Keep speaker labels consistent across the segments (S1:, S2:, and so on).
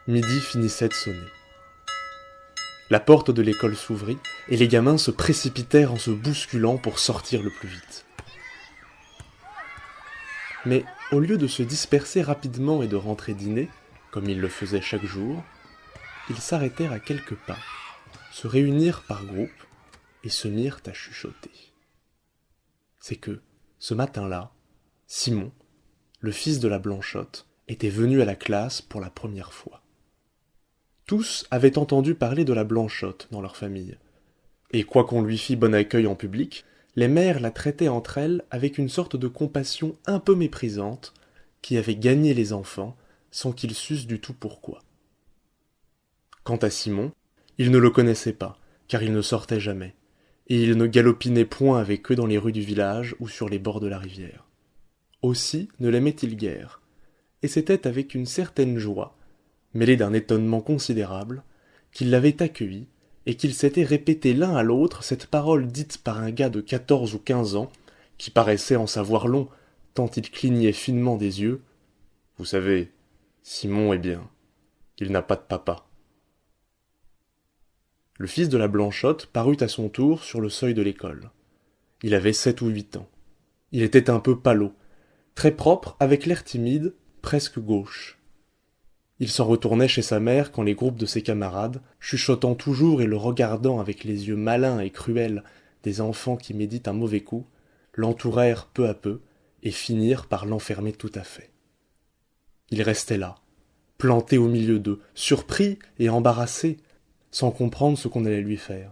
S1: Midi finissait de sonner. La porte de l'école s'ouvrit et les gamins se précipitèrent en se bousculant pour sortir le plus vite. Mais au lieu de se disperser rapidement et de rentrer dîner, comme ils le faisaient chaque jour, ils s'arrêtèrent à quelques pas, se réunirent par groupe et se mirent à chuchoter. C'est que, ce matin-là, Simon, le fils de la Blanchotte, était venu à la classe pour la première fois. Tous avaient entendu parler de la Blanchotte dans leur famille, et quoiqu'on lui fît bon accueil en public, les mères la traitaient entre elles avec une sorte de compassion un peu méprisante qui avait gagné les enfants sans qu'ils sussent du tout pourquoi. Quant à Simon, il ne le connaissait pas, car il ne sortait jamais, et il ne galopinait point avec eux dans les rues du village ou sur les bords de la rivière. Aussi ne l'aimait-il guère, et c'était avec une certaine joie, mêlée d'un étonnement considérable, qu'il l'avait accueilli, et qu'ils s'étaient répété l'un à l'autre cette parole dite par un gars de 14 ou 15 ans, qui paraissait en savoir long, tant il clignait finement des yeux. « Vous savez, Simon est bien, il n'a pas de papa. » Le fils de la Blanchotte parut à son tour sur le seuil de l'école. Il avait 7 ou 8 ans. Il était un peu pâlot, très propre, avec l'air timide, presque gauche. Il s'en retournait chez sa mère quand les groupes de ses camarades, chuchotant toujours et le regardant avec les yeux malins et cruels des enfants qui méditent un mauvais coup, l'entourèrent peu à peu et finirent par l'enfermer tout à fait. Il restait là, planté au milieu d'eux, surpris et embarrassé, sans comprendre ce qu'on allait lui faire.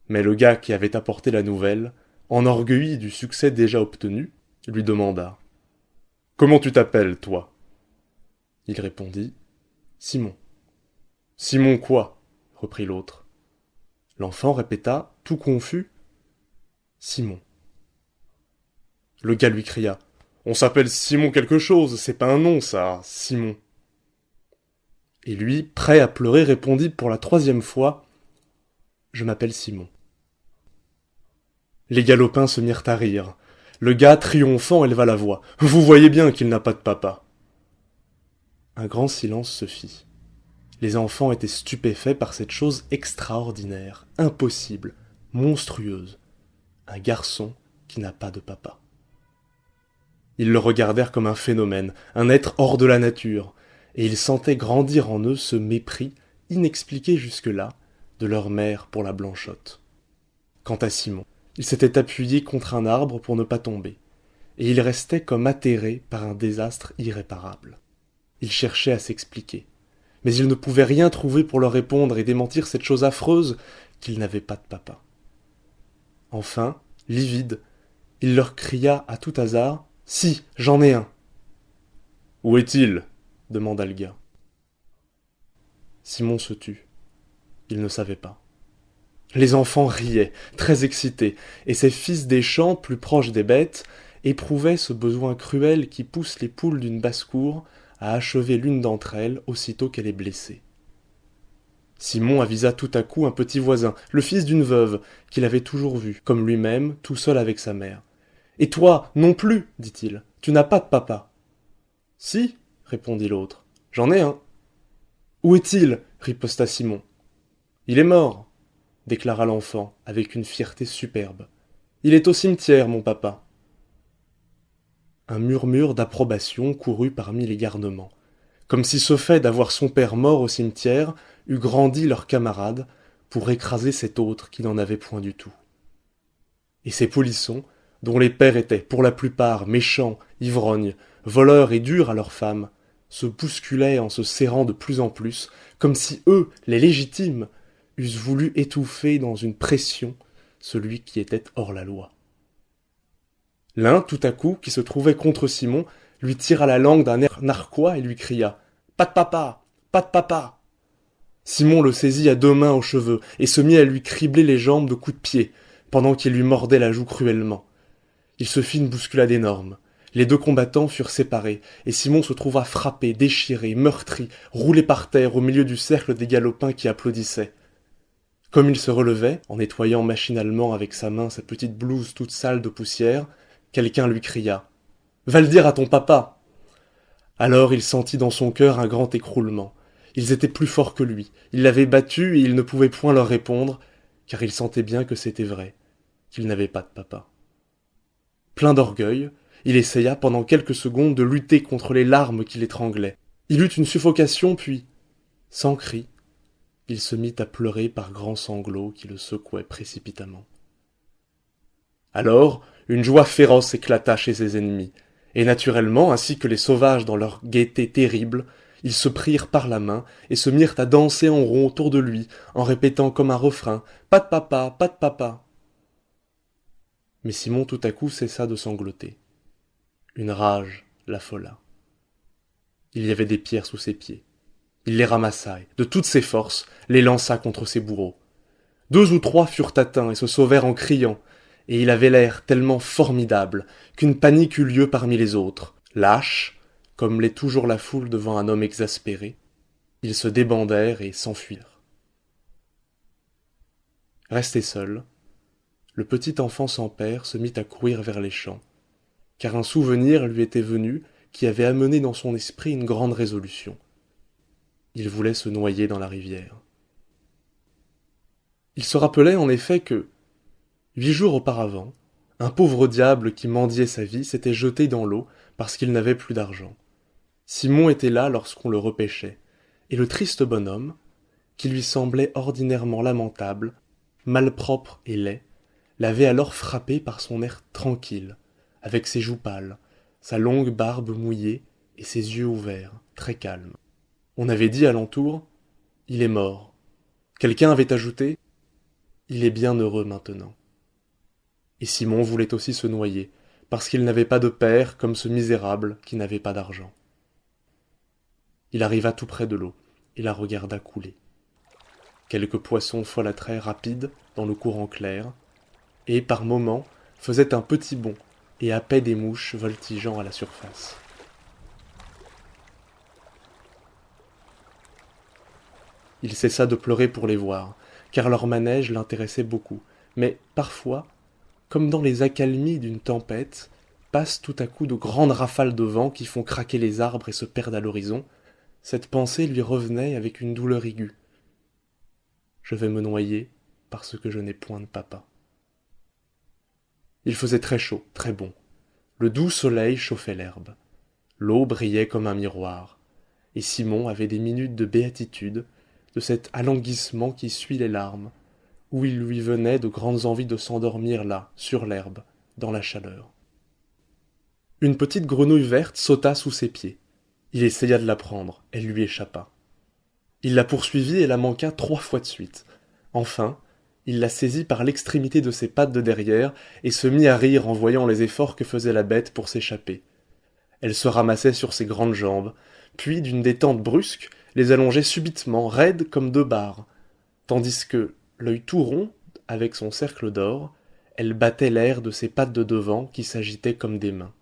S1: Mais le gars qui avait apporté la nouvelle, enorgueilli du succès déjà obtenu, lui demanda « Comment tu t'appelles, toi ?» Il répondit « Simon. »« Simon quoi ?» reprit l'autre. L'enfant répéta, tout confus « Simon. » Le gars lui cria « On s'appelle Simon quelque chose, c'est pas un nom ça, Simon. » Et lui, prêt à pleurer, répondit pour la 3e fois « Je m'appelle Simon. » Les galopins se mirent à rire. Le gars, triomphant, éleva la voix. « Vous voyez bien qu'il n'a pas de papa. » Un grand silence se fit. Les enfants étaient stupéfaits par cette chose extraordinaire, impossible, monstrueuse. Un garçon qui n'a pas de papa. Ils le regardèrent comme un phénomène, un être hors de la nature, et ils sentaient grandir en eux ce mépris, inexpliqué jusque-là, de leur mère pour la Blanchotte. Quant à Simon, il s'était appuyé contre un arbre pour ne pas tomber, et il restait comme atterré par un désastre irréparable. Il cherchait à s'expliquer, mais il ne pouvait rien trouver pour leur répondre et démentir cette chose affreuse qu'il n'avait pas de papa. Enfin, livide, il leur cria à tout hasard « Si, j'en ai un !»« Où est-il » demanda le gars. Simon se tut. Il ne savait pas. Les enfants riaient, très excités, et ces fils des champs, plus proches des bêtes, éprouvaient ce besoin cruel qui pousse les poules d'une basse-cour à achever l'une d'entre elles aussitôt qu'elle est blessée. Simon avisa tout à coup un petit voisin, le fils d'une veuve, qu'il avait toujours vu, comme lui-même, tout seul avec sa mère. « Et toi, non plus, dit-il, tu n'as pas de papa. »« Si, répondit l'autre, j'en ai un. »« Où est-il » riposta Simon. « Il est mort, déclara l'enfant, avec une fierté superbe. Il est au cimetière, mon papa. Un murmure d'approbation courut parmi les garnements, comme si ce fait d'avoir son père mort au cimetière eût grandi leurs camarades pour écraser cet autre qui n'en avait point du tout. Et ces polissons, dont les pères étaient, pour la plupart, méchants, ivrognes, voleurs et durs à leurs femmes, se bousculaient en se serrant de plus en plus, comme si eux, les légitimes, eussent voulu étouffer dans une pression celui qui était hors la loi. L'un, tout à coup, qui se trouvait contre Simon, lui tira la langue d'un air narquois et lui cria « Pas de papa! Pas de papa !» Simon le saisit à 2 mains aux cheveux et se mit à lui cribler les jambes de coups de pied, pendant qu'il lui mordait la joue cruellement. Il se fit une bousculade énorme. Les 2 combattants furent séparés, et Simon se trouva frappé, déchiré, meurtri, roulé par terre au milieu du cercle des galopins qui applaudissaient. Comme il se relevait, en nettoyant machinalement avec sa main sa petite blouse toute sale de poussière, quelqu'un lui cria « Va le dire à ton papa !» Alors il sentit dans son cœur un grand écroulement. Ils étaient plus forts que lui, ils l'avaient battu et il ne pouvait point leur répondre, car il sentait bien que c'était vrai, qu'il n'avait pas de papa. Plein d'orgueil, il essaya pendant quelques secondes de lutter contre les larmes qui l'étranglaient. Il eut une suffocation, puis, sans cri, il se mit à pleurer par grands sanglots qui le secouaient précipitamment. Alors, une joie féroce éclata chez ses ennemis, et naturellement, ainsi que les sauvages dans leur gaieté terrible, ils se prirent par la main et se mirent à danser en rond autour de lui, en répétant comme un refrain « Pas de papa, pas de papa !» Mais Simon tout à coup cessa de sangloter. Une rage l'affola. Il y avait des pierres sous ses pieds. Il les ramassa et, de toutes ses forces, les lança contre ses bourreaux. 2 ou 3 furent atteints et se sauvèrent en criant, et il avait l'air tellement formidable qu'une panique eut lieu parmi les autres. Lâches, comme l'est toujours la foule devant un homme exaspéré, ils se débandèrent et s'enfuirent. Resté seul, le petit enfant sans père se mit à courir vers les champs, car un souvenir lui était venu qui avait amené dans son esprit une grande résolution. Il voulait se noyer dans la rivière. Il se rappelait en effet que, 8 jours auparavant, un pauvre diable qui mendiait sa vie s'était jeté dans l'eau parce qu'il n'avait plus d'argent. Simon était là lorsqu'on le repêchait, et le triste bonhomme, qui lui semblait ordinairement lamentable, malpropre et laid, l'avait alors frappé par son air tranquille, avec ses joues pâles, sa longue barbe mouillée et ses yeux ouverts, très calmes. On avait dit alentour « Il est mort ». Quelqu'un avait ajouté « Il est bien heureux maintenant ». Et Simon voulait aussi se noyer, parce qu'il n'avait pas de père comme ce misérable qui n'avait pas d'argent. Il arriva tout près de l'eau et la regarda couler. Quelques poissons folâtraient rapides dans le courant clair, et par moments faisaient un petit bond et happaient des mouches voltigeant à la surface. Il cessa de pleurer pour les voir, car leur manège l'intéressait beaucoup, mais parfois, comme dans les accalmies d'une tempête, passent tout à coup de grandes rafales de vent qui font craquer les arbres et se perdent à l'horizon, cette pensée lui revenait avec une douleur aiguë. Je vais me noyer parce que je n'ai point de papa. Il faisait très chaud, très bon. Le doux soleil chauffait l'herbe. L'eau brillait comme un miroir. Et Simon avait des minutes de béatitude, de cet alanguissement qui suit les larmes, où il lui venait de grandes envies de s'endormir là, sur l'herbe, dans la chaleur. Une petite grenouille verte sauta sous ses pieds. Il essaya de la prendre, elle lui échappa. Il la poursuivit et la manqua 3 fois de suite. Enfin, il la saisit par l'extrémité de ses pattes de derrière et se mit à rire en voyant les efforts que faisait la bête pour s'échapper. Elle se ramassait sur ses grandes jambes, puis d'une détente brusque, les allongeait subitement, raides comme 2 barres, tandis que, l'œil tout rond, avec son cercle d'or, elle battait l'air de ses pattes de devant qui s'agitaient comme des mains.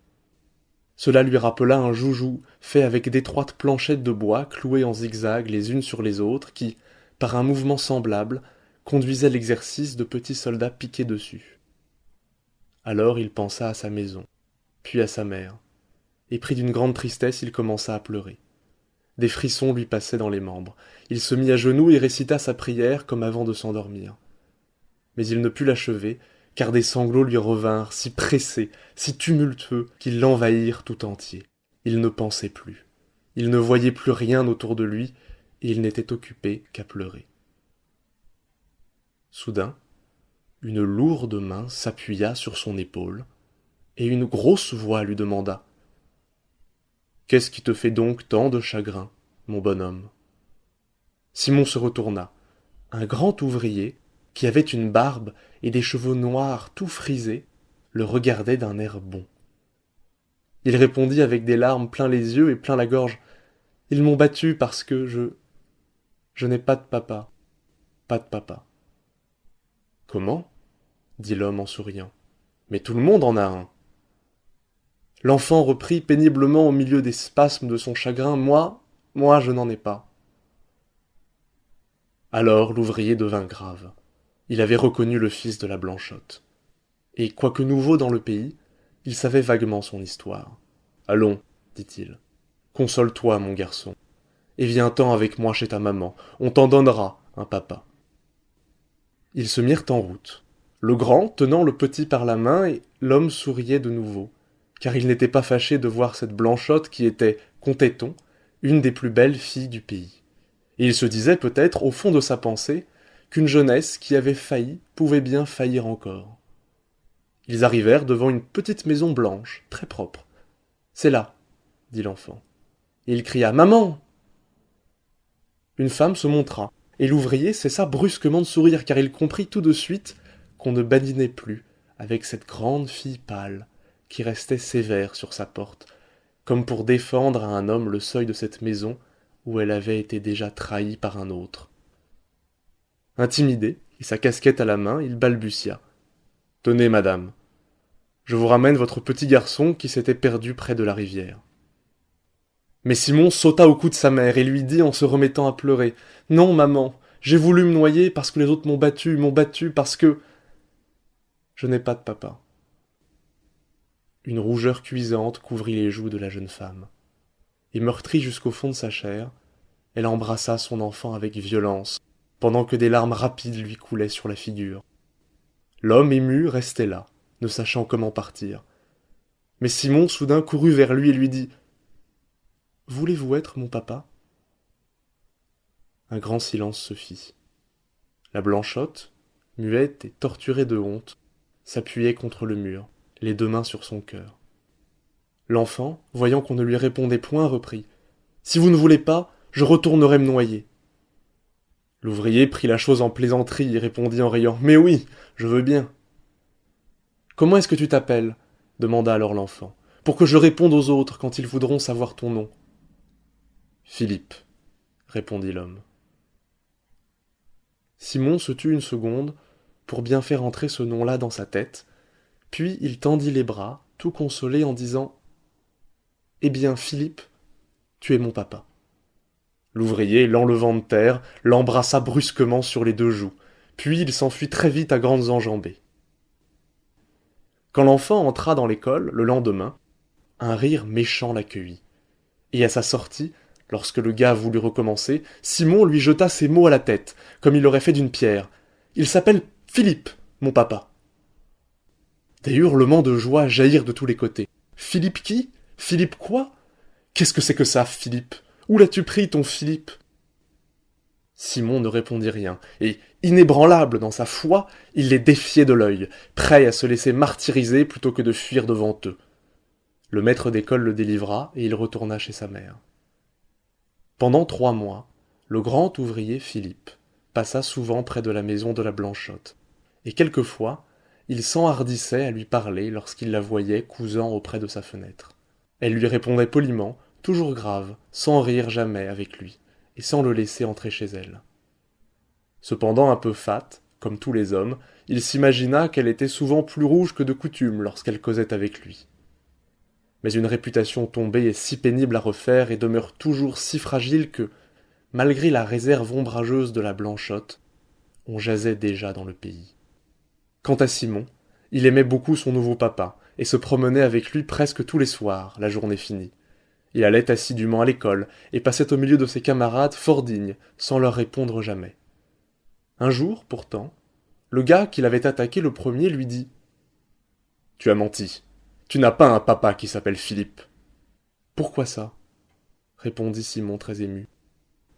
S1: Cela lui rappela un joujou fait avec d'étroites planchettes de bois clouées en zigzag les unes sur les autres qui, par un mouvement semblable, conduisaient l'exercice de petits soldats piqués dessus. Alors il pensa à sa maison, puis à sa mère, et pris d'une grande tristesse, il commença à pleurer. Des frissons lui passaient dans les membres. Il se mit à genoux et récita sa prière comme avant de s'endormir. Mais il ne put l'achever, car des sanglots lui revinrent, si pressés, si tumultueux, qu'ils l'envahirent tout entier. Il ne pensait plus. Il ne voyait plus rien autour de lui, et il n'était occupé qu'à pleurer. Soudain, une lourde main s'appuya sur son épaule, et une grosse voix lui demanda « Qu'est-ce qui te fait donc tant de chagrin, mon bonhomme ?» Simon se retourna. Un grand ouvrier, qui avait une barbe et des cheveux noirs tout frisés, le regardait d'un air bon. Il répondit avec des larmes plein les yeux et plein la gorge. « Ils m'ont battu parce que je n'ai pas de papa. Pas de papa. » « Comment ?» dit l'homme en souriant. « Mais tout le monde en a un. » L'enfant reprit péniblement au milieu des spasmes de son chagrin. « Moi, je n'en ai pas. » Alors l'ouvrier devint grave. Il avait reconnu le fils de la Blanchotte. Et, quoique nouveau dans le pays, il savait vaguement son histoire. « Allons, dit-il, Console-toi, mon garçon, et viens-t'en avec moi chez ta maman, on t'en donnera un papa. » Ils se mirent en route, le grand tenant le petit par la main, et l'homme souriait de nouveau, car il n'était pas fâché de voir cette Blanchotte qui était, comptait-on, une des plus belles filles du pays. Et il se disait peut-être, au fond de sa pensée, qu'une jeunesse qui avait failli pouvait bien faillir encore. Ils arrivèrent devant une petite maison blanche, très propre. « C'est là, » dit l'enfant. Et il cria « Maman !» Une femme se montra, et l'ouvrier cessa brusquement de sourire, car il comprit tout de suite qu'on ne badinait plus avec cette grande fille pâle qui restait sévère sur sa porte, comme pour défendre à un homme le seuil de cette maison où elle avait été déjà trahie par un autre. Intimidé, et sa casquette à la main, il balbutia. « Tenez, madame, je vous ramène votre petit garçon qui s'était perdu près de la rivière. » Mais Simon sauta au cou de sa mère et lui dit en se remettant à pleurer. « Non, maman, j'ai voulu me noyer parce que les autres m'ont battu parce que... je n'ai pas de papa. » Une rougeur cuisante couvrit les joues de la jeune femme. Et meurtrie jusqu'au fond de sa chair, elle embrassa son enfant avec violence, pendant que des larmes rapides lui coulaient sur la figure. L'homme ému restait là, ne sachant comment partir. Mais Simon soudain courut vers lui et lui dit « Voulez-vous être mon papa ?» Un grand silence se fit. La Blanchotte, muette et torturée de honte, s'appuyait contre le mur, les deux mains sur son cœur. L'enfant, voyant qu'on ne lui répondait point, reprit « Si vous ne voulez pas, je retournerai me noyer. » L'ouvrier prit la chose en plaisanterie et répondit en riant « Mais oui, je veux bien. »« Comment est-ce que tu t'appelles » demanda alors l'enfant, « pour que je réponde aux autres quand ils voudront savoir ton nom. »« Philippe, » répondit l'homme. Simon se tut une seconde pour bien faire entrer ce nom-là dans sa tête, puis il tendit les bras, tout consolé, en disant « Eh bien, Philippe, tu es mon papa. » L'ouvrier, l'enlevant de terre, l'embrassa brusquement sur les deux joues, puis il s'enfuit très vite à grandes enjambées. Quand l'enfant entra dans l'école, le lendemain, un rire méchant l'accueillit. Et à sa sortie, lorsque le gars voulut recommencer, Simon lui jeta ces mots à la tête, comme il aurait fait d'une pierre. « Il s'appelle Philippe, mon papa. » Des hurlements de joie jaillirent de tous les côtés. « Philippe qui ? Philippe quoi ? Qu'est-ce que c'est que ça, Philippe ? Où l'as-tu pris, ton Philippe ?» Simon ne répondit rien, et, inébranlable dans sa foi, il les défiait de l'œil, prêt à se laisser martyriser plutôt que de fuir devant eux. Le maître d'école le délivra, et il retourna chez sa mère. Pendant 3 mois, le grand ouvrier Philippe passa souvent près de la maison de la Blanchotte, et quelquefois, il s'enhardissait à lui parler lorsqu'il la voyait cousant auprès de sa fenêtre. Elle lui répondait poliment, toujours grave, sans rire jamais avec lui, et sans le laisser entrer chez elle. Cependant un peu fat, comme tous les hommes, il s'imagina qu'elle était souvent plus rouge que de coutume lorsqu'elle causait avec lui. Mais une réputation tombée est si pénible à refaire et demeure toujours si fragile que, malgré la réserve ombrageuse de la Blanchotte, on jasait déjà dans le pays. Quant à Simon, il aimait beaucoup son nouveau papa, et se promenait avec lui presque tous les soirs, la journée finie. Il allait assidûment à l'école, et passait au milieu de ses camarades fort dignes, sans leur répondre jamais. Un jour, pourtant, le gars qui l'avait attaqué le premier lui dit « Tu as menti. Tu n'as pas un papa qui s'appelle Philippe. »« Pourquoi ça ?» répondit Simon très ému.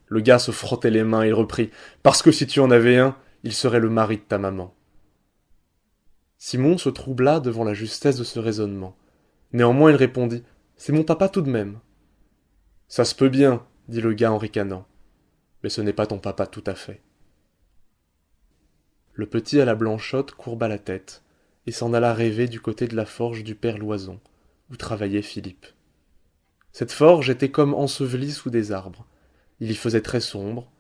S1: Le gars se frottait les mains et reprit « Parce que si tu en avais un, il serait le mari de ta maman. » Simon se troubla devant la justesse de ce raisonnement. Néanmoins il répondit « C'est mon papa tout de même. »« Ça se peut bien, » dit le gars en ricanant. « Mais ce n'est pas ton papa tout à fait. » Le petit à la Blanchotte courba la tête, et s'en alla rêver du côté de la forge du père Loison, où travaillait Philippe. Cette forge était comme ensevelie sous des arbres. Il y faisait très sombre.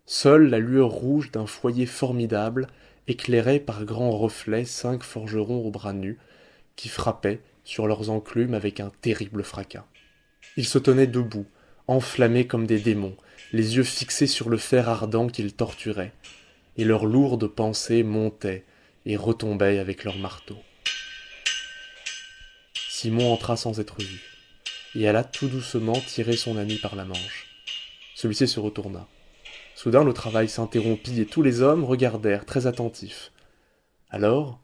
S1: Seule la lueur rouge d'un foyer formidable éclairait par grands reflets 5 forgerons aux bras nus, qui frappaient sur leurs enclumes avec un terrible fracas. Ils se tenaient debout, enflammés comme des démons, les yeux fixés sur le fer ardent qu'ils torturaient, et leurs lourdes pensées montaient et retombaient avec leurs marteaux. Simon entra sans être vu. et elle a tout doucement tiré son ami par la manche. Celui-ci se retourna. Soudain, le travail s'interrompit et tous les hommes regardèrent, très attentifs. Alors,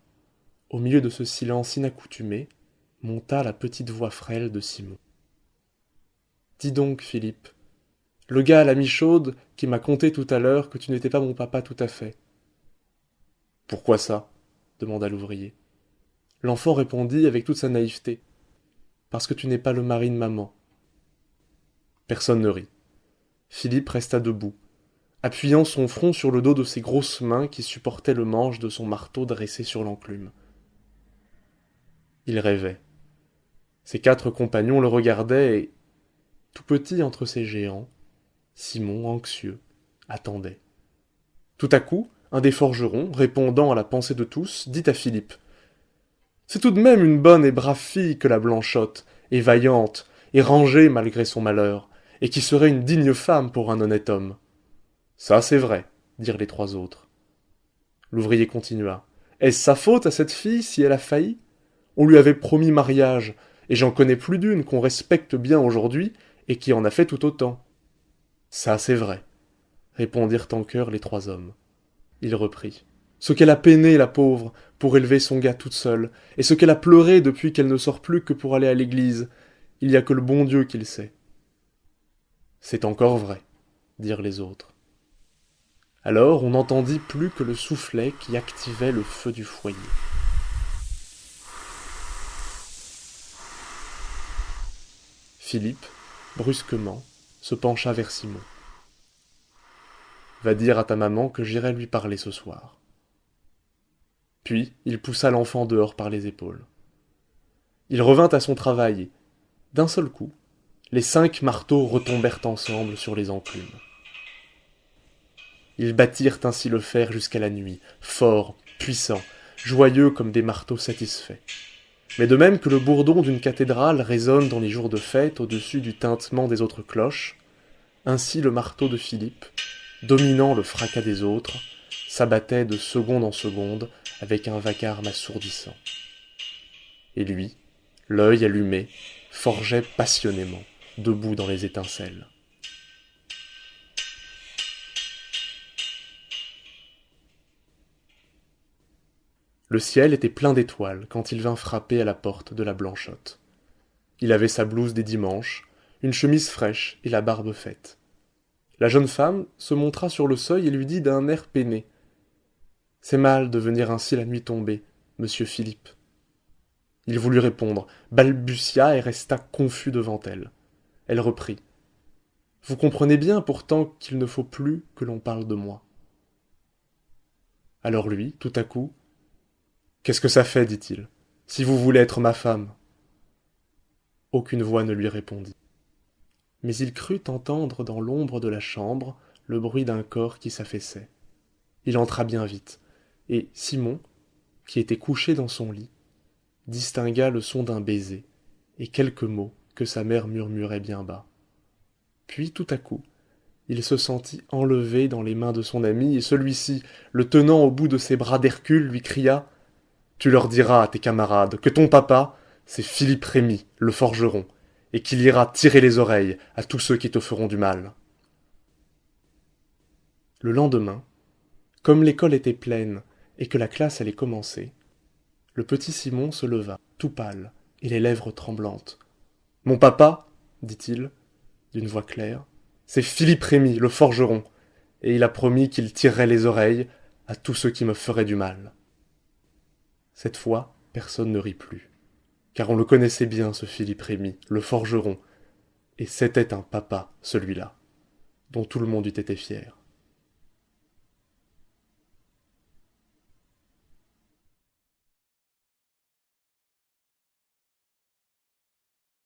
S1: au milieu de ce silence inaccoutumé, monta la petite voix frêle de Simon. « Dis donc, Philippe, le gars à la mi-chaude qui m'a conté tout à l'heure que tu n'étais pas mon papa tout à fait. »« Pourquoi ça ?» demanda l'ouvrier. L'enfant répondit avec toute sa naïveté. « Parce que tu n'es pas le mari de maman. » Personne ne rit. Philippe resta debout, appuyant son front sur le dos de ses grosses mains qui supportaient le manche de son marteau dressé sur l'enclume. Il rêvait. Ses 4 compagnons le regardaient et, tout petit entre ces géants, Simon, anxieux, attendait. Tout à coup, un des forgerons, répondant à la pensée de tous, dit à Philippe : « C'est tout de même une bonne et brave fille que la Blanchotte, et vaillante, et rangée malgré son malheur, et qui serait une digne femme pour un honnête homme. »« Ça, c'est vrai, » dirent les 3 autres. L'ouvrier continua. « Est-ce sa faute à cette fille si elle a failli ? On lui avait promis mariage, et j'en connais plus d'une qu'on respecte bien aujourd'hui, et qui en a fait tout autant. »« Ça, c'est vrai, » répondirent en chœur les 3 hommes. Il reprit. « Ce qu'elle a peiné, la pauvre, pour élever son gars toute seule, et ce qu'elle a pleuré depuis qu'elle ne sort plus que pour aller à l'église, il n'y a que le bon Dieu qui le sait. »« C'est encore vrai, » dirent les autres. Alors on n'entendit plus que le soufflet qui activait le feu du foyer. Philippe, brusquement, se pencha vers Simon. « Va dire à ta maman que j'irai lui parler ce soir. » Puis il poussa l'enfant dehors par les épaules. Il revint à son travail et, d'un seul coup, les 5 marteaux retombèrent ensemble sur les enclumes. Ils battirent ainsi le fer jusqu'à la nuit, forts, puissants, joyeux comme des marteaux satisfaits. Mais de même que le bourdon d'une cathédrale résonne dans les jours de fête au-dessus du tintement des autres cloches, ainsi le marteau de Philippe, dominant le fracas des autres, s'abattait de seconde en seconde avec un vacarme assourdissant. Et lui, l'œil allumé, forgeait passionnément, debout dans les étincelles. Le ciel était plein d'étoiles quand il vint frapper à la porte de la Blanchotte. Il avait sa blouse des dimanches, une chemise fraîche et la barbe faite. La jeune femme se montra sur le seuil et lui dit d'un air peiné : « C'est mal de venir ainsi la nuit tombée, monsieur Philippe. » Il voulut répondre, balbutia et resta confus devant elle. Elle reprit : « Vous comprenez bien pourtant qu'il ne faut plus que l'on parle de moi. » Alors lui, tout à coup, « Qu'est-ce que ça fait, dit-il, si vous voulez être ma femme ?» Aucune voix ne lui répondit. Mais il crut entendre dans l'ombre de la chambre le bruit d'un corps qui s'affaissait. Il entra bien vite, et Simon, qui était couché dans son lit, distingua le son d'un baiser et quelques mots que sa mère murmurait bien bas. Puis, tout à coup, il se sentit enlevé dans les mains de son ami, et celui-ci, le tenant au bout de ses bras d'Hercule, lui cria : « Tu leur diras à tes camarades que ton papa, c'est Philippe Rémy, le forgeron, et qu'il ira tirer les oreilles à tous ceux qui te feront du mal. » Le lendemain, comme l'école était pleine et que la classe allait commencer, le petit Simon se leva, tout pâle et les lèvres tremblantes. « Mon papa, dit-il, d'une voix claire, c'est Philippe Rémy, le forgeron, et il a promis qu'il tirerait les oreilles à tous ceux qui me feraient du mal. » Cette fois, personne ne rit plus, car on le connaissait bien, ce Philippe Rémy, le forgeron, et c'était un papa, celui-là, dont tout le monde eût été fier.